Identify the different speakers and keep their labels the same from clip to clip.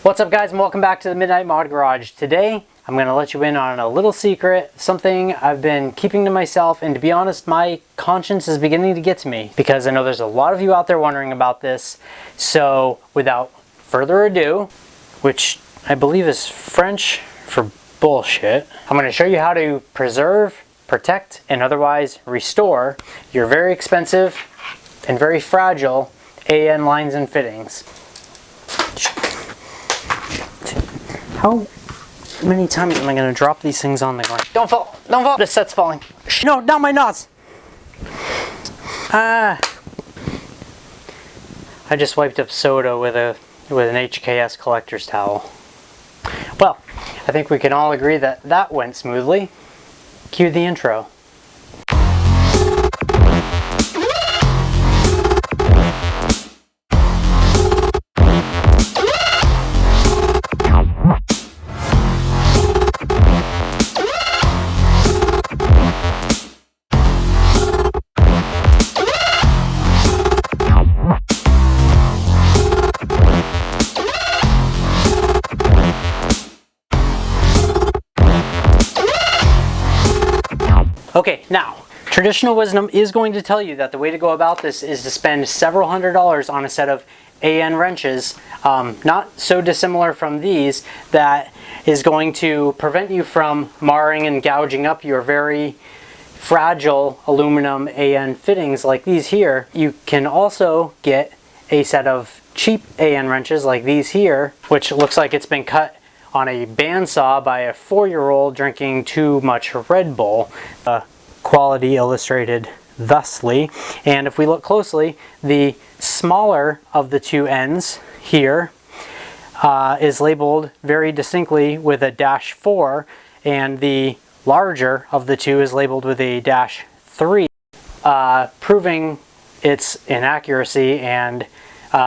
Speaker 1: What's up guys, and welcome back to the Midnight Mod Garage. Today I'm going to let you in on a little secret, something I've been keeping to myself, and to be honest my conscience is beginning to get to me because I know there's a lot of you out there wondering about this. So without further ado, which I believe is French for bullshit, I'm going to show you how to preserve, protect, and otherwise restore your very expensive and very fragile AN lines and fittings. How many times am I going to drop these things on the ground? Don't fall! Don't fall! This set's falling. No, not my nuts! I just wiped up soda with an HKS collector's towel. Well, I think we can all agree that that went smoothly. Cue the intro. Okay, now, traditional wisdom is going to tell you that the way to go about this is to spend several $100s on a set of AN wrenches, not so dissimilar from these, that is going to prevent you from marring and gouging up your very fragile aluminum AN fittings like these here. You can also get a set of cheap AN wrenches like these here, which looks like it's been cut on a bandsaw by a 4-year-old drinking too much Red Bull. Quality illustrated thusly. And if we look closely, the smaller of the two ends here is labeled very distinctly with a -4, and the larger of the two is labeled with a -3, proving its inaccuracy and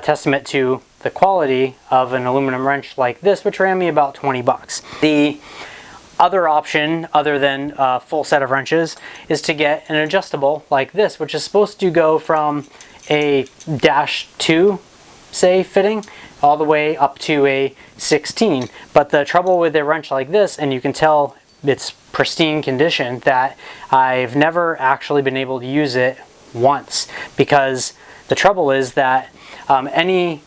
Speaker 1: testament to the quality of an aluminum wrench like this, which ran me about 20 bucks. The other option, other than a full set of wrenches, is to get an adjustable like this, which is supposed to go from a -2, say, fitting, all the way up to a 16. But the trouble with a wrench like this, and you can tell it's pristine condition, that I've never actually been able to use it once, because the trouble is that any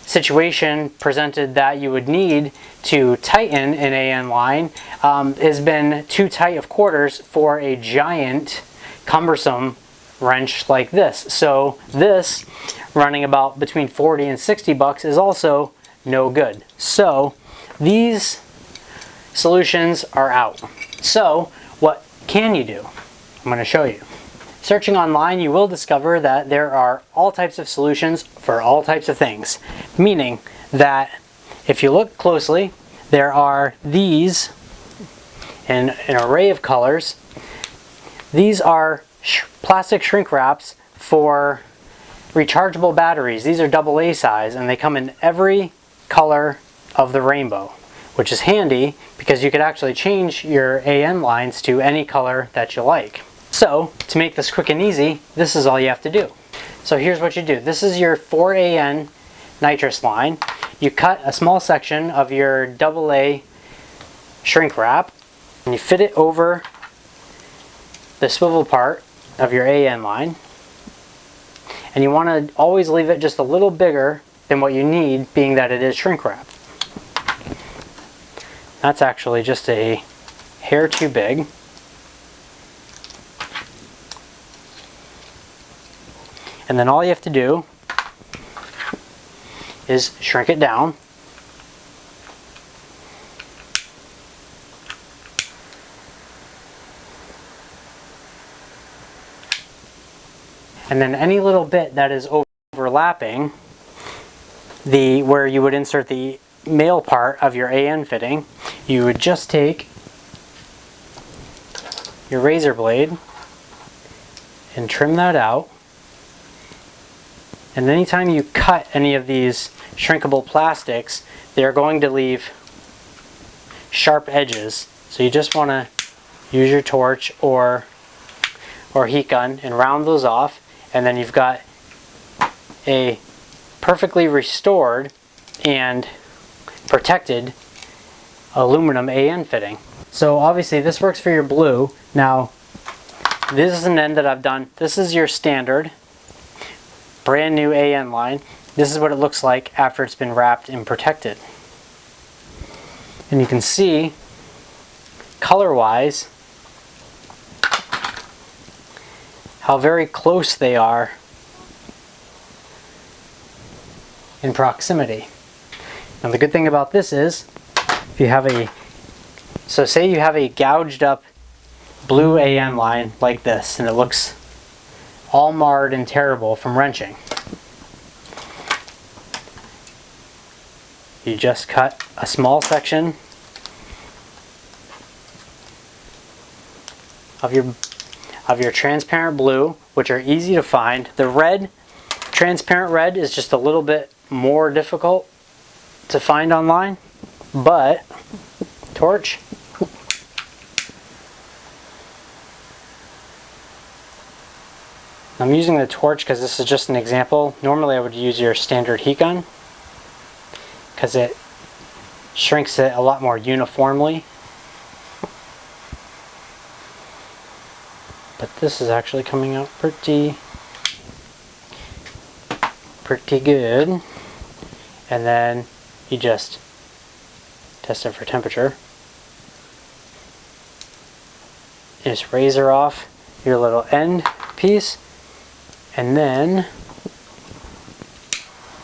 Speaker 1: situation presented that you would need to tighten an AN line has been too tight of quarters for a giant cumbersome wrench like this. So this, running about between 40 and 60 bucks, is also no good. So these solutions are out. So what can you do? I'm going to show you. Searching online, you will discover that there are all types of solutions for all types of things. Meaning that if you look closely, there are these in an array of colors. These are plastic shrink wraps for rechargeable batteries. These are AA size, and they come in every color of the rainbow, which is handy because you could actually change your AN lines to any color that you like. So, to make this quick and easy, this is all you have to do. So here's what you do. This is your 4AN nitrous line. You cut a small section of your AA shrink wrap, and you fit it over the swivel part of your AN line. And you want to always leave it just a little bigger than what you need, being that it is shrink wrap. That's actually just a hair too big. And then all you have to do is shrink it down. And then any little bit that is overlapping where you would insert the male part of your AN fitting, you would just take your razor blade and trim that out. And anytime you cut any of these shrinkable plastics, they're going to leave sharp edges. So you just want to use your torch or heat gun and round those off, and then you've got a perfectly restored and protected aluminum AN fitting. So obviously this works for your blue. Now this is an end that I've done. This is your standard brand new AN line. This is what it looks like after it's been wrapped and protected. And you can see color-wise how very close they are in proximity. Now the good thing about this is, if you have so say you have a gouged up blue AN line like this, and it looks all marred and terrible from wrenching. You just cut a small section of your transparent blue, which are easy to find. The red, transparent red, is just a little bit more difficult to find online, but torch. I'm using the torch because this is just an example. Normally I would use your standard heat gun because it shrinks it a lot more uniformly. But this is actually coming out pretty good. And then you just test it for temperature. You just razor off your little end piece, and then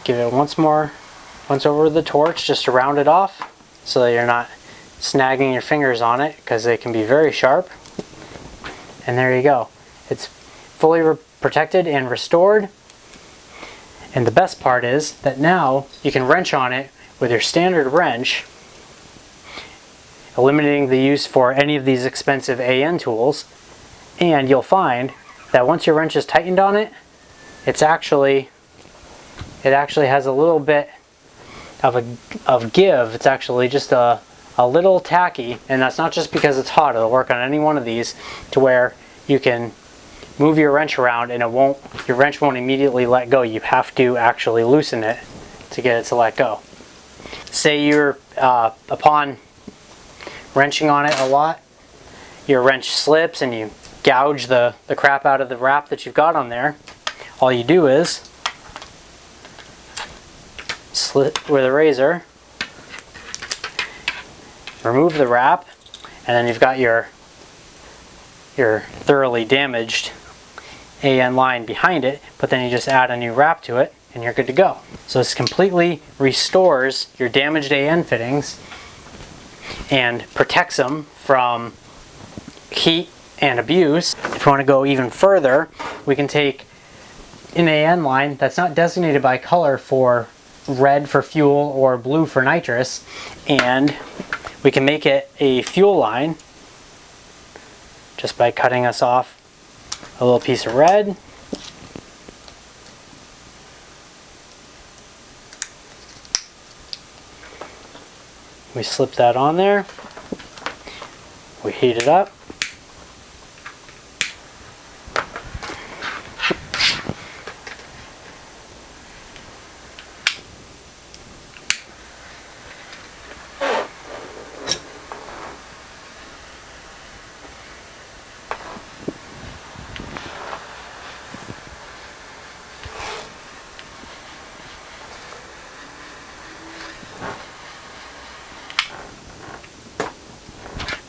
Speaker 1: give it once over with the torch just to round it off so that you're not snagging your fingers on it, because they can be very sharp. And there you go. It's fully protected and restored. And the best part is that now you can wrench on it with your standard wrench, eliminating the use for any of these expensive AN tools. And you'll find that once your wrench is tightened on it, it actually has a little bit of give. It's actually just a little tacky, and that's not just because it's hot. It'll work on any one of these to where you can move your wrench around and your wrench won't immediately let go. You have to actually loosen it to get it to let go. Say you're upon wrenching on it a lot, your wrench slips and you gouge the crap out of the wrap that you've got on there. All you do is slit with a razor, remove the wrap, and then you've got your thoroughly damaged AN line behind it, but then you just add a new wrap to it and you're good to go. So this completely restores your damaged AN fittings and protects them from heat and abuse. If you want to go even further, we can take an AN line that's not designated by color for red for fuel or blue for nitrous, and we can make it a fuel line just by cutting us off a little piece of red. We slip that on there. We heat it up.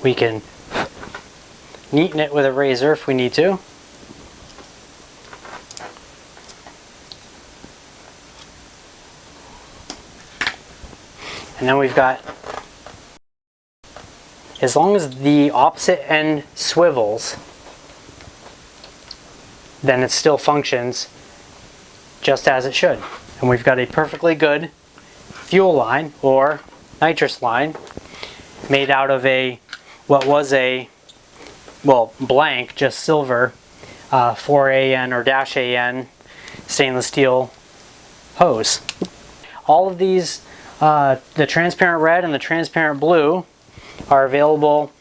Speaker 1: We can neaten it with a razor if we need to. And then we've got, as long as the opposite end swivels, then it still functions just as it should. And we've got a perfectly good fuel line or nitrous line made out of what was blank, just silver, 4AN or -AN stainless steel hose. All of these, the transparent red and the transparent blue, are available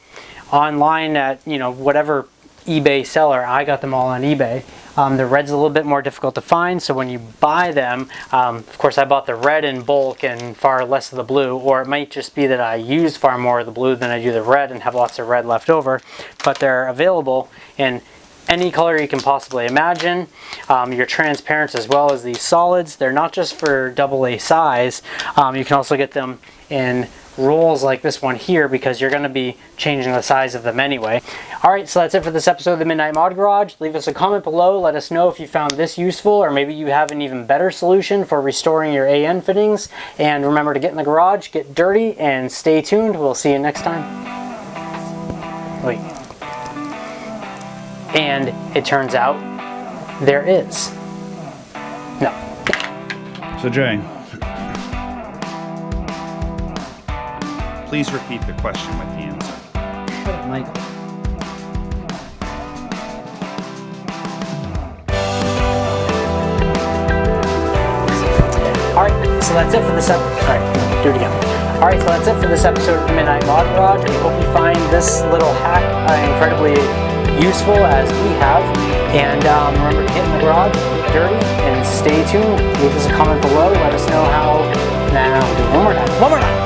Speaker 1: online at whatever eBay seller. I got them all on eBay. The red's a little bit more difficult to find, so when you buy them, of course I bought the red in bulk and far less of the blue, or it might just be that I use far more of the blue than I do the red and have lots of red left over, but they're available in any color you can possibly imagine. Your transparents as well as these solids. They're not just for AA size. You can also get them in rolls like this one here because you're going to be changing the size of them anyway. Alright, so that's it for this episode of the Midnight Mod Garage. Leave us a comment below. Let us know if you found this useful, or maybe you have an even better solution for restoring your AN fittings. And remember to get in the garage, get dirty, and stay tuned. We'll see you next time. Wait. And it turns out there is. No.
Speaker 2: So Jay, please repeat the question with the answer.
Speaker 1: Michael. Alright, so that's it for this episode. Alright, do it again. Alright, so that's it for this episode of the Midnight Mod Garage. We hope you find this little hack incredibly useful as we have. And remember to get in the garage, get dirty, and stay tuned. Leave us a comment below. Let us know how. Nah, we'll do it one more time. One more time.